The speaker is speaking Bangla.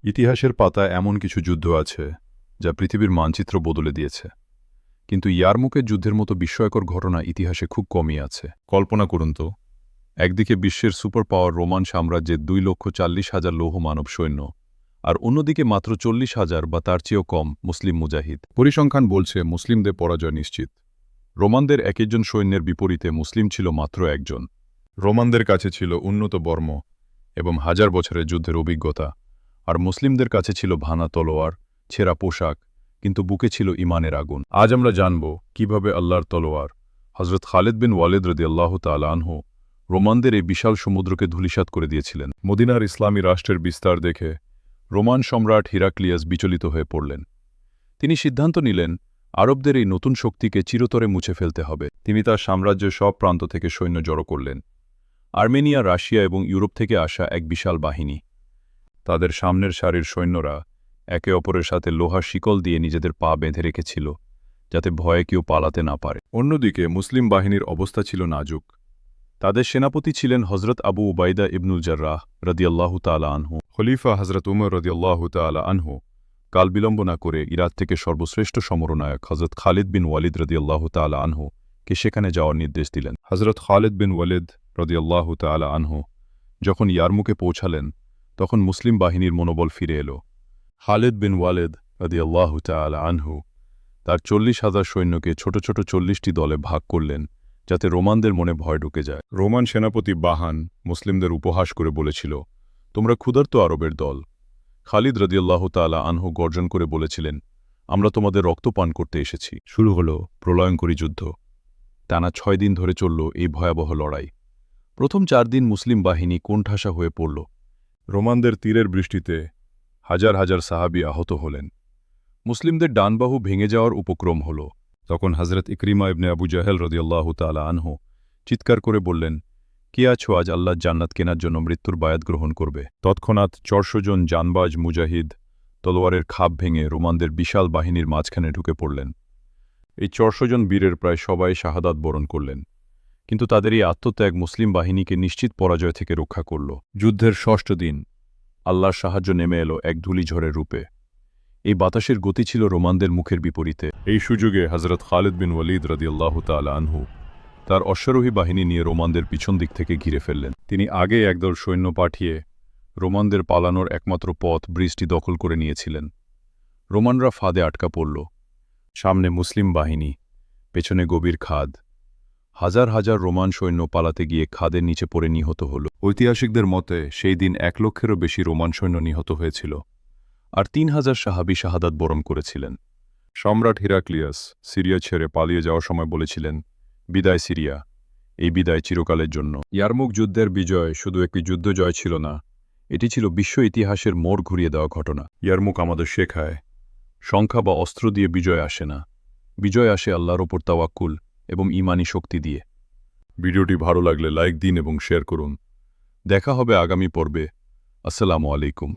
ইতিহাসের পাতায় এমন কিছু যুদ্ধ আছে যা পৃথিবীর মানচিত্র বদলে দিয়েছে, কিন্তু ইয়ারমুকের যুদ্ধের মতো বিস্ময়কর ঘটনা ইতিহাসে খুব কমই আছে। কল্পনা করুন তো, একদিকে বিশ্বের সুপার পাওয়ার রোমান সাম্রাজ্যের 2,40,000 লৌহ মানব সৈন্য, আর অন্যদিকে মাত্র 40,000 বা তার চেয়েও কম মুসলিম মুজাহিদ। পরিসংখ্যান বলছে মুসলিমদের পরাজয় নিশ্চিত। রোমানদের একজন সৈন্যের বিপরীতে মুসলিম ছিল মাত্র একজন। রোমানদের কাছে ছিল উন্নত বর্ম এবং হাজার বছরের যুদ্ধের অভিজ্ঞতা, আর মুসলিমদের কাছে ছিল ভানা তলোয়ার, ছেঁড়া পোশাক, কিন্তু বুকে ছিল ইমানের আগুন। আজ আমরা জানব কিভাবে আল্লাহর তলোয়ার হজরত খালিদ বিন ওয়ালিদ রাদিয়াল্লাহু তাআলা আনহু রোমানদের এই বিশাল সমুদ্রকে ধূলিসাৎ করে দিয়েছিলেন। মদিনার ইসলামী রাষ্ট্রের বিস্তার দেখে রোমান সম্রাট হিরাক্লিয়াস বিচলিত হয়ে পড়লেন। তিনি সিদ্ধান্ত নিলেন আরবদের এই নতুন শক্তিকে চিরতরে মুছে ফেলতে হবে। তিনি তার সাম্রাজ্যের সব প্রান্ত থেকে সৈন্য জড়ো করলেন। আর্মেনিয়া, রাশিয়া এবং ইউরোপ থেকে আসা এক বিশাল বাহিনী। তাদের সামনের সারির সৈন্যরা একে অপরের সাথে লোহার শিকল দিয়ে নিজেদের পা বেঁধে রেখেছিল, যাতে ভয়ে কেউ পালাতে না পারে। অন্যদিকে মুসলিম বাহিনীর অবস্থা ছিল নাজুক। তাদের সেনাপতি ছিলেন হজরত আবু উবাইদা ইবনুল জার্রাহ রাদিয়াল্লাহু তাআলা আনহু। খলিফা হজরত উমর রাদিয়াল্লাহু তাআলা আনহু কাল বিলম্ব না করে ইরাক থেকে সর্বশ্রেষ্ঠ সমরনায়ক হজরত খালিদ বিন ওয়ালিদ রাদিয়াল্লাহু তাআলা আনহু কে সেখানে যাওয়ার নির্দেশ দিলেন। হজরত খালিদ বিন ওয়ালিদ রাদিয়াল্লাহু তাআলা আনহু যখন ইয়ারমুকে পৌঁছালেন, তখন মুসলিম বাহিনীর মনোবল ফিরে এলো। খালিদ বিন ওয়ালিদ রাদিয়াল্লাহু তাআলা আনহু তার 40,000 সৈন্যকে ছোট ছোট 40টি দলে ভাগ করলেন, যাতে রোমানদের মনে ভয় ঢুকে যায়। রোমান সেনাপতি বাহান মুসলিমদের উপহাস করে বলেছিল, তোমরা ক্ষুধার্ত আরবের দল। খালিদ রাদিয়াল্লাহু তাআলা আনহু গর্জন করে বলেছিলেন, আমরা তোমাদের রক্ত পান করতে এসেছি। শুরু হল প্রলয়ঙ্করী যুদ্ধ। টানা 6 দিন ধরে চলল এই ভয়াবহ লড়াই। প্রথম 4 দিন মুসলিম বাহিনী কোণঠাসা হয়ে পড়ল। রোমানদের তীরের বৃষ্টিতে হাজার হাজার সাহাবী আহত হলেন। মুসলিমদের ডানবাহু ভেঙে যাওয়ার উপক্রম হল। তখন হজরত ইকরিমা ইবনে আবু জাহেল রাদিয়াল্লাহু তাআলা আনহু চিৎকার করে বললেন, কে আছো আজ আল্লাহর জান্নাত কেনার জন্য মৃত্যুর বায়াত গ্রহণ করবে? তৎক্ষণাৎ 400 জন জানবাজ মুজাহিদ তলোয়ারের খাপ ভেঙে রোমানদের বিশাল বাহিনীর মাঝখানে ঢুকে পড়লেন। এই 400 জন বীরের প্রায় সবাই শাহাদাত বরণ করলেন, কিন্তু তাদের এই আত্মত্যাগ মুসলিম বাহিনীকে নিশ্চিত পরাজয় থেকে রক্ষা করল। যুদ্ধের 6ষ্ঠ দিন আল্লাহর সাহায্য নেমে এলো এক ধূলিঝড়ের রূপে। এই বাতাসের গতি ছিল রোমানদের মুখের বিপরীতে। এই সুযোগে হজরত খালিদ বিন ওয়ালিদ রাদিয়াল্লাহু তাআলা আনহু তার অশ্বারোহী বাহিনী নিয়ে রোমানদের পিছন দিক থেকে ঘিরে ফেললেন। তিনি আগে একদল সৈন্য পাঠিয়ে রোমানদের পালানোর একমাত্র পথ ব্রিজটি দখল করে নিয়েছিলেন। রোমানরা ফাঁদে আটকা পড়ল। সামনে মুসলিম বাহিনী, পেছনে গভীর খাদ। হাজার হাজার রোমান সৈন্য পালাতে গিয়ে খাদের নিচে পড়ে নিহত হল। ঐতিহাসিকদের মতে সেই দিন 1 লক্ষেরও বেশি রোমান সৈন্য নিহত হয়েছিল, আর 3,000 সাহাবী শাহাদাত বরণ করেছিলেন। সম্রাট হিরাক্লিয়াস সিরিয়া ছেড়ে পালিয়ে যাওয়ার সময় বলেছিলেন, বিদায় সিরিয়া, এই বিদায় চিরকালের জন্য। ইয়ারমুক যুদ্ধের বিজয় শুধু একটি যুদ্ধ জয় ছিল না, এটি ছিল বিশ্ব ইতিহাসের মোড় ঘুরিয়ে দেওয়া ঘটনা। ইয়ারমুক আমাদের শেখায়, সংখ্যা বা অস্ত্র দিয়ে বিজয় আসে না, বিজয় আসে আল্লাহর ওপর তাওয়াক্কুল এবং ঈমানী শক্তি দিয়ে। ভিডিওটি ভালো লাগলে লাইক দিন এবং শেয়ার করুন। দেখা হবে আগামী পর্বে। আসসালামু আলাইকুম।